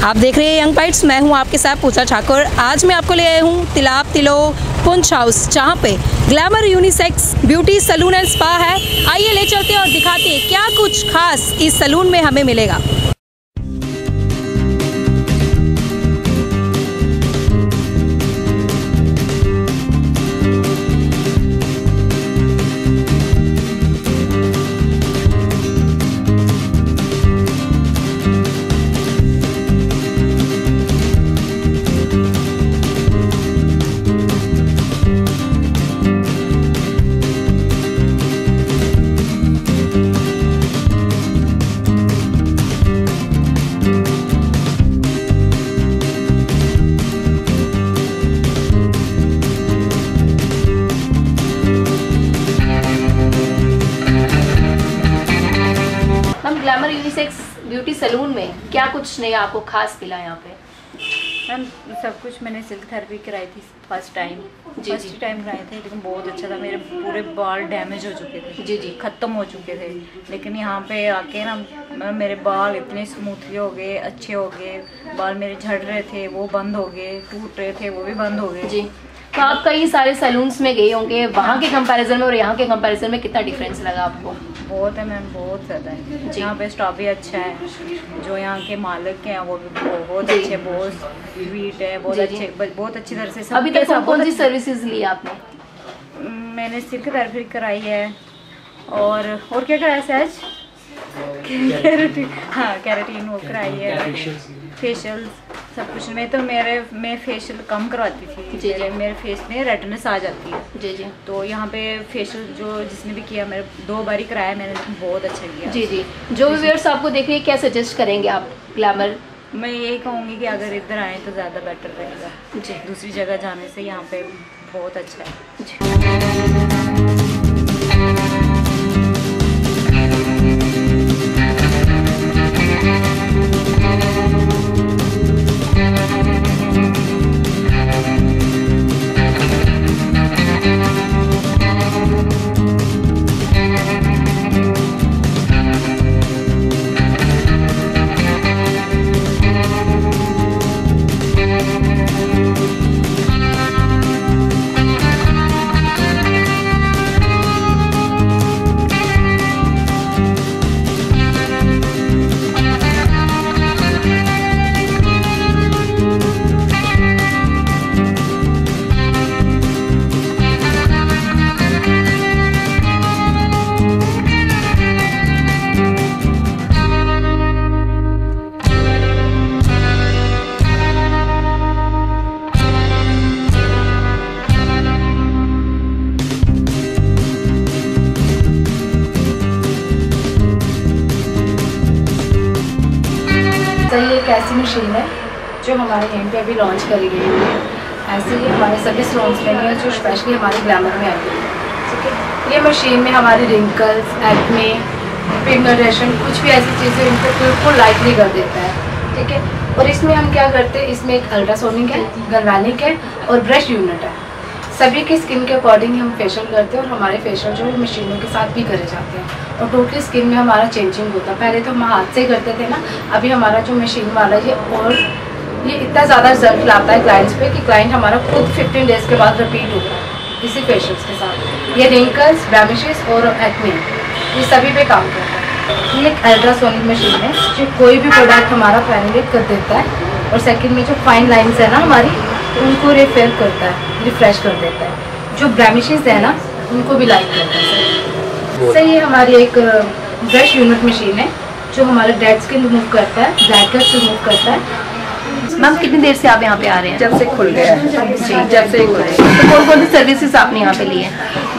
आप देख रहे हैं यंग बाइट्स, मैं हूं आपके साथ पूजा ठाकुर। आज मैं आपको ले आई हूं तिलाब तिलो पुंछ हाउस, जहां पे Glamour unisex beauty salon and spa है। आइए ले चलते हैं और दिखाते हैं क्या कुछ खास इस सैलून में हमें मिलेगा। ग्लैमर यूनिसेक्स ब्यूटी सैलून में क्या कुछ नया आपको खास मिला यहाँ पे? मैम सब कुछ मैंने सिल्क थेरेपी कराई थी फर्स्ट टाइम कराए थे, लेकिन बहुत अच्छा था। मेरे पूरे बाल डैमेज हो चुके थे, जी ख़त्म हो चुके थे। लेकिन यहाँ पे आके ना मेरे बाल इतने स्मूथली हो गए, अच्छे हो गए। बाल मेरे झड़ रहे थे वो बंद हो गए, टूट रहे थे वो भी बंद हो गए। जी तो आप कई सारे सैलून्स में गए होंगे, वहाँ के कंपैरिजन में और यहाँ के कंपैरिजन में कितना डिफरेंस लगा आपको? बहुत है मैम, बहुत ज़्यादा है। यहाँ पे स्टाफ भी अच्छा है, जो यहाँ के मालिक हैं वो भी बहुत अच्छे, बहुत स्वीट है, बहुत अच्छे, बहुत अच्छी तरह से। अभी तक कौन सी सर्विसेज ली आपने? मैंने सिल्क थेरेपी कराई है और क्या कराया सहज? कैरेटीन, हाँ कैरेटीन वो कराई है, फेशियल सब कुछ। मैं फेशियल कम करवाती थी, मेरे फेस में रेडनेस आ जाती है। जी तो यहाँ पे फेशियल जिसने भी किया, मेरे 2 बार ही कराया मैंने, बहुत अच्छा किया। जी जो व्यूअर्स आपको देख रहे हैं, क्या सजेस्ट करेंगे आप ग्लैमर? मैं यही कहूँगी कि अगर इधर आए तो ज़्यादा बेटर रहेगा जी, दूसरी जगह जाने से। यहाँ पे बहुत अच्छा है जी। ये एक ऐसी मशीन है जो हमारे यहीं पे अभी लॉन्च करी गई है। ऐसे ही हमारे सभी सैलून्स में है, जो स्पेशली हमारे ग्लैमर में आई है। ठीक है, ये मशीन में हमारी रिंकल्स, एक्ने, पिगमेंटेशन, कुछ भी ऐसी चीज़ें इनको बिल्कुल लाइटली कर देता है। ठीक है, और इसमें हम क्या करते हैं, इसमें एक अल्ट्रासोनिक है, गैल्वेनिक है और ब्रश यूनिट है। सभी की स्किन के अकॉर्डिंग हम फेशियल करते हैं और हमारे फेशियल जो मशीनों के साथ भी करे जाते हैं और टोटली स्किन में हमारा चेंजिंग होता है। पहले तो हम हाथ से करते थे ना, अभी हमारा जो मशीन वाला है और ये इतना ज़्यादा रिजल्ट लाता है क्लाइंट्स पे कि क्लाइंट हमारा खुद 15 डेज़ के बाद रिपीट होता है इसी फेशियल्स के साथ। ये रिंकल्स, ब्लेमिशेस और एक्ने, ये सभी पे काम करता है। ये एक अल्ट्रासोनिक मशीन है जो कोई भी प्रोडक्ट हमारा पेनिट्रेट कर देता है और सेकेंड में जो फाइन लाइन्स है ना हमारी, उनको रिपेयर करता है, रिफ्रेश कर देता है। जो ब्लेमिशेस है ना, उनको भी लाइट करता है। सही ये हमारी एक ब्रश यूनिट मशीन है जो हमारे डेड स्किन रिमूव करता है, ब्लैक हेड्स रिमूव करता है। मैम कितनी देर से आप यहाँ पे आ रहे हैं? जब से खुल गया है जी, जब से खुल गया। तो कौन कौन सी सर्विसेज आपने यहाँ पे ली है?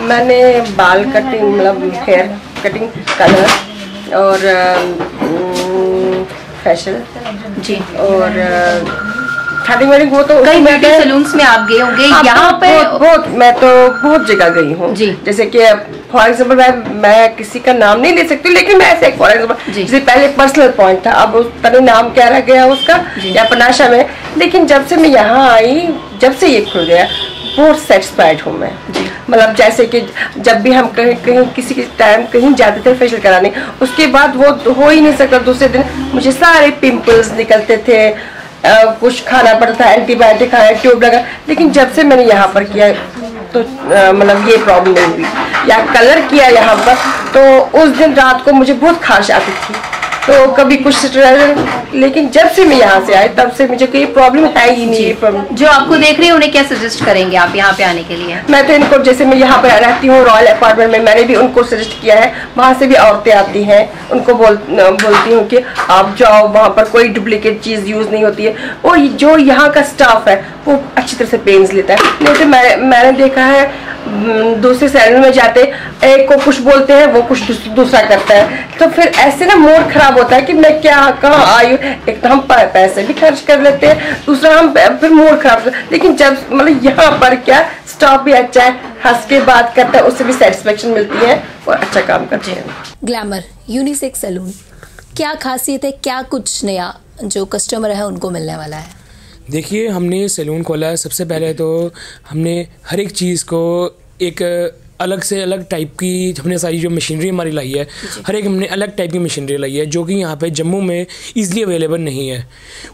मैंने बाल कटिंग, मतलब हेयर कटिंग, कलर और फेशियल जी, और थ्रेडिंग वेडिंग। वो तो कई ब्यूटी सैलून्स में आप गए होंगे। यहाँ पे बहुत मैं तो बहुत जगह गई हूँ जी। जैसे कि फॉर एग्जाम्पल मैं किसी का नाम नहीं ले सकती, लेकिन मैं ऐसे फॉर एग्जाम्पल जैसे पहले पर्सनल पॉइंट था, अब पता नाम क्या रह गया उसका या पनाशा में, लेकिन जब से मैं यहाँ आई, जब से ये खुल गया, बहुत सेटिस्फाइड हूँ मैं। मतलब जैसे कि जब भी हम कहीं किसी के टाइम कहीं जाते थे फेशियल कराने, उसके बाद वो हो ही नहीं सकता, दूसरे दिन मुझे सारे पिंपल्स निकलते थे, कुछ खाना पड़ता था, एंटीबायोटिक खाया, ट्यूब लगा। लेकिन जब से मैंने यहाँ पर किया तो मतलब ये प्रॉब्लम नहीं हुई। या कलर किया यहाँ पर तो उस दिन रात को मुझे बहुत खारिश आती थी, तो कभी कुछ, लेकिन जब से मैं यहाँ से आई तब से मुझे कोई प्रॉब्लम है ही नहीं। जो आपको देख रही है उन्हें क्या सजेस्ट करेंगे आप यहाँ पे आने के लिए? मैं तो इनको, जैसे मैं यहाँ पर रहती हूँ रॉयल अपार्टमेंट में, मैंने भी उनको सजेस्ट किया है, वहाँ से भी औरतें आती हैं, उनको बोलती हूँ कि आप जाओ, वहाँ पर कोई डुप्लीकेट चीज़ यूज़ नहीं होती है। और जो यहाँ का स्टाफ है वो अच्छी तरह से पेंस लेता है। नहीं तो मैंने देखा है दूसरे सैलून में जाते एक को कुछ बोलते हैं, वो कुछ दूसरा करता है, तो फिर ऐसे ना मूड खराब होता है कि मैं क्या कहाँ आई हूँ। एक तो हम पैसे भी खर्च कर लेते हैं, दूसरा हम फिर मूड खराब। लेकिन जब मतलब यहाँ पर क्या स्टाफ भी अच्छा है, हंस के बात करता है, उससे भी सेटिस्फेक्शन मिलती है और अच्छा काम करते हैं। ग्लैमर यूनिसेक्स सैलून, क्या खासियत है, क्या कुछ नया जो कस्टमर है उनको मिलने वाला है? देखिए, हमने सैलून खोला है, सबसे पहले तो हमने हर एक चीज़ को एक अलग से अलग टाइप की हमने सारी जो मशीनरी हमारी लाई है, हर एक हमने अलग टाइप की मशीनरी लाई है जो कि यहाँ पे जम्मू में ईज़िली अवेलेबल नहीं है।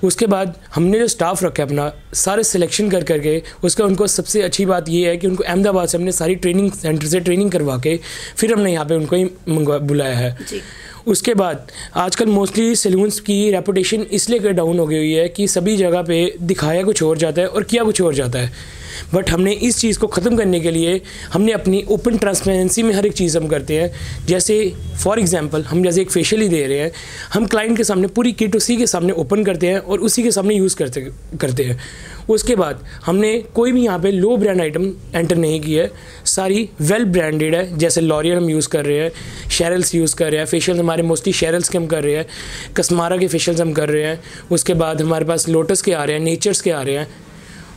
उसके बाद हमने जो स्टाफ रखा है अपना, सारे सिलेक्शन कर करके उसका, उनको सबसे अच्छी बात ये है कि उनको अहमदाबाद से हमने सारी ट्रेनिंग सेंटर से ट्रेनिंग करवा के फिर हमने यहाँ पर उनको ही बुलाया है। उसके बाद आजकल मोस्टली सैलून्स की रेपुटेशन इसलिए डाउन हो गई हुई है कि सभी जगह पे दिखाया कुछ और जाता है और किया कुछ और जाता है। बट हमने इस चीज़ को ख़त्म करने के लिए हमने अपनी ओपन ट्रांसपेरेंसी में हर एक चीज़ हम करते हैं। जैसे फॉर एग्जांपल हम जैसे एक फेशियल ही दे रहे हैं, हम क्लाइंट के सामने पूरी किट उसी के सामने ओपन करते हैं और उसी के सामने यूज़ करते हैं। उसके बाद हमने कोई भी यहाँ पे लो ब्रांड आइटम एंटर नहीं किया है, सारी वेल ब्रांडेड है। जैसे लॉरियल हम यूज़ कर रहे हैं, शेरल्स यूज़ कर रहे हैं, फेशियल हमारे मोस्टली शेरल्स के हम कर रहे हैं, कस्मारा के फेशियल्स हम कर रहे हैं। उसके बाद हमारे पास लोटस के आ रहे हैं, नेचर्स के आ रहे हैं।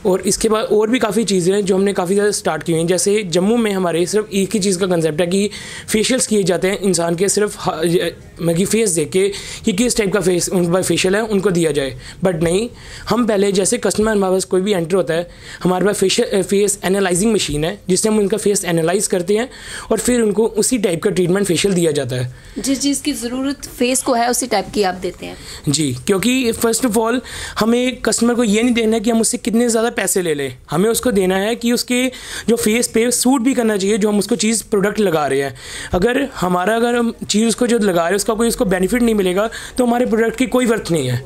और इसके बाद और भी काफ़ी चीज़ें हैं जो हमने काफ़ी ज़्यादा स्टार्ट की हुई हैं। जैसे जम्मू में हमारे सिर्फ एक ही चीज़ का कंसेप्ट है कि फेशियल्स किए जाते हैं इंसान के सिर्फ मतलब फेस देख के कि किस टाइप का फेस उनका फेशियल है उनको दिया जाए। बट नहीं, हम पहले जैसे कस्टमर हमारे पास कोई भी एंटर होता है, हमारे पास फेस एनालाइजिंग मशीन है जिससे हम उनका फेस एनालाइज करते हैं और फिर उनको उसी टाइप का ट्रीटमेंट फेशियल दिया जाता है। जिस चीज़ की ज़रूरत फेस को है उसी टाइप की आप देते हैं? जी, क्योंकि फर्स्ट ऑफ ऑल हमें कस्टमर को ये नहीं देना है कि हम उससे कितने ज़्यादा पैसे ले लें, हमें उसको देना है कि उसके जो फेस पे सूट भी करना चाहिए जो हम उसको चीज़ प्रोडक्ट लगा रहे हैं। अगर हम चीज़ उसको जो लगा रहे हैं उसका कोई उसको बेनिफिट नहीं मिलेगा तो हमारे प्रोडक्ट की कोई वर्थ नहीं है।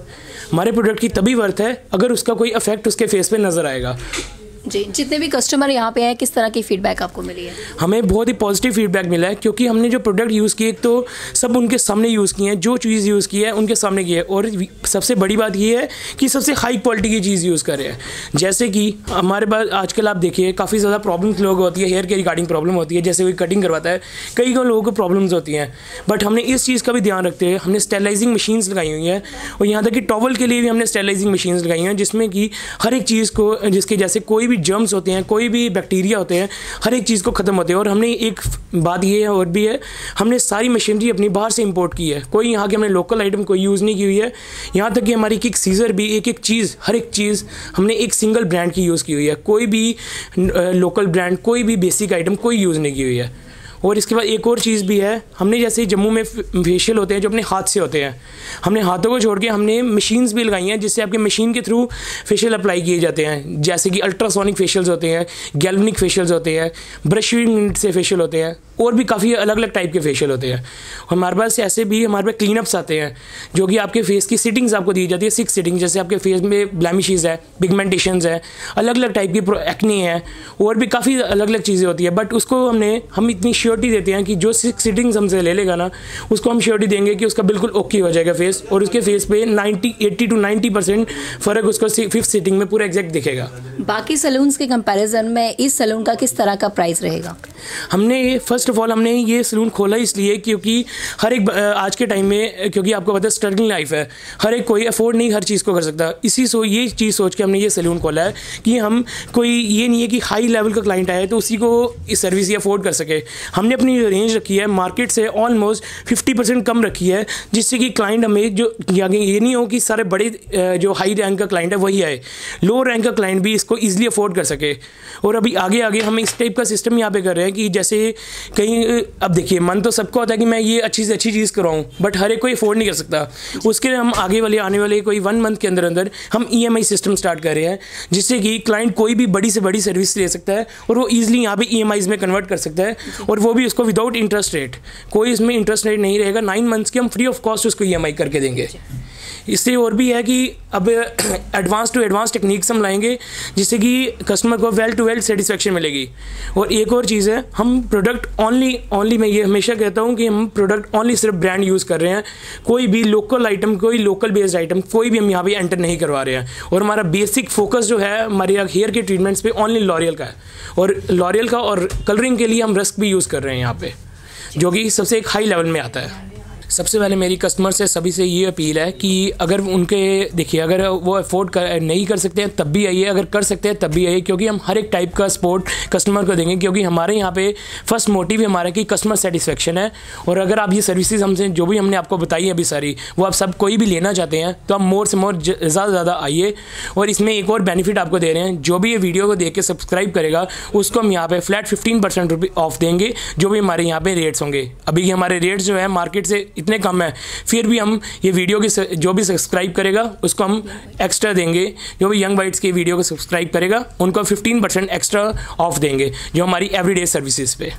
हमारे प्रोडक्ट की तभी वर्थ है अगर उसका कोई इफेक्ट उसके फेस पे नज़र आएगा। जी, जितने भी कस्टमर यहाँ पे हैं किस तरह की फीडबैक आपको मिली है? हमें बहुत ही पॉजिटिव फीडबैक मिला है क्योंकि हमने जो प्रोडक्ट यूज़ किए तो सब उनके सामने यूज़ किए हैं, जो चीज़ यूज़ की है उनके सामने की है। और सबसे बड़ी बात ये है कि सबसे हाई क्वालिटी की चीज़ यूज़ कर रहे हैं। जैसे कि हमारे पास आजकल आप देखिए काफ़ी ज़्यादा प्रॉब्लम्स लोगों को होती है, हेयर के रिगार्डिंग प्रॉब्लम होती है, जैसे कोई कटिंग करवाता है, कई लोगों को प्रॉब्लम्स होती हैं। बट हमने इस चीज़ का भी ध्यान रखते हुए हमने स्टेरिलाइजिंग मशीन्स लगाई हुई हैं और यहाँ तक कि टॉवल के लिए भी हमने स्टेरिलाइजिंग मशीन्स लगाई हैं जिसमें कि हर एक चीज़ को, जिसके जैसे कोई भी जर्म्स होते हैं, कोई भी बैक्टीरिया होते हैं, हर एक चीज़ को ख़त्म होते हैं। और हमने एक बात ये है और भी है, हमने सारी मशीनरी अपनी बाहर से इंपोर्ट की है, कोई यहाँ के हमने लोकल आइटम कोई यूज़ नहीं की हुई है। यहाँ तक कि हमारी एक सीज़र भी एक चीज़, हर एक चीज़ हमने एक सिंगल ब्रांड की यूज़ की हुई है, कोई भी लोकल ब्रांड, कोई भी बेसिक आइटम कोई यूज़ नहीं की हुई है। और इसके बाद एक और चीज़ भी है, हमने जैसे जम्मू में फेशियल होते हैं जो अपने हाथ से होते हैं, हमने हाथों को छोड़ के हमने मशीन्स भी लगाई हैं जिससे आपके मशीन के थ्रू फेशियल अप्लाई किए जाते हैं। जैसे कि अल्ट्रासोनिक फेशियल्स होते हैं, गैल्वेनिक फेशियल्स होते हैं, ब्रश यूनिट से फेशियल होते हैं और भी काफ़ी अलग अलग टाइप के फेशियल होते हैं। हमारे पास ऐसे भी हमारे पास क्लीनअप्स आते हैं जो कि आपके फेस की सिटिंग्स आपको दी जाती है, 6 सिटिंग, जैसे आपके फेस में ब्लैमिशेस है, पिगमेंटेशंस है, अलग अलग टाइप की एक्ने है और भी काफ़ी अलग अलग चीज़ें होती है। बट उसको हम इतनी श्योरिटी देते हैं कि जो 6 सिटिंग्स हमसे ले लेगा ना, उसको हम श्योरिटी देंगे कि उसका बिल्कुल ओके हो जाएगा फेस और उसके फेस पे 80 to 90% फ़र्क उसको 5th सिटिंग में पूरा एग्जैक्ट दिखेगा। बाकी सैलून्स के कंपैरिजन में इस सैलून का किस तरह का प्राइस रहेगा? हमने फर्स्ट ऑफ ऑल हमने ये सैलून खोला इसलिए क्योंकि हर एक आज के टाइम में, क्योंकि आपको पता है स्ट्रगलिंग लाइफ है, हर एक कोई अफोर्ड नहीं हर चीज़ को कर सकता। ये चीज़ सोच के हमने ये सैलून खोला है कि हम कोई ये नहीं है कि हाई लेवल का क्लाइंट आए तो उसी को इस सर्विस ये अफोर्ड कर सके। हमने अपनी रेंज रखी है मार्केट से ऑलमोस्ट 50% कम रखी है जिससे कि क्लाइंट हमें जो ये नहीं हो कि सारे बड़े जो हाई रैंक का क्लाइंट है वही आए, लो रैंक का क्लाइंट भी इसको ईजिली अफोर्ड कर सके। और अभी आगे हम इस टाइप का सिस्टम यहाँ पे कर रहे हैं कि जैसे कहीं अब देखिए मन तो सबको होता है कि मैं ये अच्छी से अच्छी चीज़ कराऊँ, बट हर एक कोई अफोर्ड नहीं कर सकता। उसके लिए हम आने वाले कोई 1 मंथ के अंदर अंदर हम EMI सिस्टम स्टार्ट कर रहे हैं, जिससे कि क्लाइंट कोई भी बड़ी से बड़ी सर्विस ले सकता है और वो ईजिली यहाँ पे EMIs में कन्वर्ट कर सकता है, और वो भी उसको विदाउट इंटरेस्ट रेट। कोई इसमें इंटरेस्ट रेट नहीं रहेगा। 9 मंथ्स की हम फ्री ऑफ कॉस्ट उसको EMI करके देंगे। इससे और भी है कि अब एडवांस टू एडवांस टेक्निक्स हम लाएंगे, जिससे कि कस्टमर को वेल टू वेल सेटिस्फेक्शन मिलेगी। और एक और चीज़ है, हम प्रोडक्ट ओनली मैं ये हमेशा कहता हूँ कि हम प्रोडक्ट ओनली सिर्फ ब्रांड यूज़ कर रहे हैं। कोई भी लोकल आइटम, कोई लोकल बेस्ड आइटम कोई भी हम यहाँ पे एंटर नहीं करवा रहे हैं। और हमारा बेसिक फोकस जो है हमारे हेयर के ट्रीटमेंट्स पे ओनली लॉरियल का है, और लॉरियल का, और कलरिंग के लिए हम रस्क भी यूज़ कर रहे हैं यहाँ पे, जो कि सबसे एक हाई लेवल में आता है। सबसे पहले मेरी कस्टमर से सभी से ये अपील है कि अगर उनके देखिए अगर वो अफोर्ड नहीं कर सकते हैं तब भी आइए, अगर कर सकते हैं तब भी आइए, क्योंकि हम हर एक टाइप का सपोर्ट कस्टमर को देंगे। क्योंकि हमारे यहाँ पे फर्स्ट मोटिव हमारा कि कस्टमर सेटिस्फेक्शन है। और अगर आप ये सर्विसेज हमसे जो भी हमने आपको बताई है अभी सारी, वो आप सब कोई भी लेना चाहते हैं तो आप मोर से मोर ज़्यादा से ज़्यादा आइए। और इसमें एक और बेनिफिट आपको दे रहे हैं, जो भी ये वीडियो को देख के सब्सक्राइब करेगा उसको हम यहाँ पे फ्लैट 15% ऑफ देंगे, जो भी हमारे यहाँ पे रेट्स होंगे। अभी हमारे रेट्स जो है मार्केट से इतने कम है, फिर भी हम ये वीडियो की जो भी सब्सक्राइब करेगा उसको हम एक्स्ट्रा देंगे। जो भी यंग वाइट्स की वीडियो को सब्सक्राइब करेगा उनको 15% एक्स्ट्रा ऑफ देंगे, जो हमारी एवरीडे सर्विसेज पे।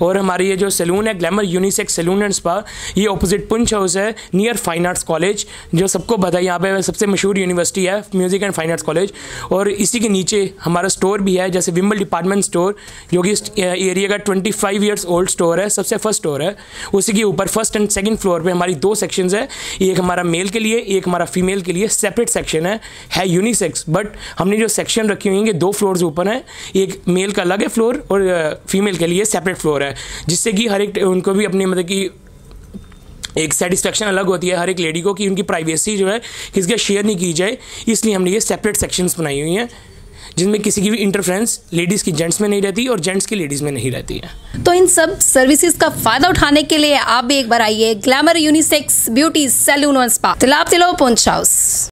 और हमारी ये जो सैलून है Glamour unisex salon and spa, ये ऑपोजिट पुंछ हाउस है नियर फाइन आर्ट्स कॉलेज, जो सबको पता है यहाँ पे सबसे मशहूर यूनिवर्सिटी है music and fine arts college. और इसी के नीचे हमारा स्टोर भी है, जैसे विमल डिपार्टमेंट स्टोर, जो कि एरिया का 25 ईयर्स ओल्ड स्टोर है, सबसे फर्स्ट स्टोर है। उसी के ऊपर फर्स्ट एंड सेकंड फ्लोर पे हमारी 2 सेक्शंस है, एक हमारा मेल के लिए, एक हमारा फीमेल के लिए सेपरेट सेक्शन है यूनिसेक्स। बट हमने जो सेक्शन रखी हुई है 2 फ्लोर्स ऊपर है, एक मेल का अलग है फ्लोर और फीमेल के लिए सेपरेट फ्लोर है, जिससे कि हर एक उनको भी अपनी मतलब कि एक सेटिस्फेक्शन अलग होती है हर एक लेडी को कि उनकी प्राइवेसी जो है किसी का शेयर नहीं की जाए। इसलिए हमने ये सेपरेट सेक्शंस बनाई हुई हैं, जिनमें किसी की भी इंटरफ्रेंस लेडीज़ की जेंट्स में नहीं रहती और जेंट्स की लेडीज़ में नहीं रहती है। तो इन सब सर्विसेज का फायदा उठाने के लिए आप भी एक बार आइए ग्लैमर यूनिसेक्स ब्यूटी सैलून और स्पा, तिलाब तिलो पुंछ हाउस।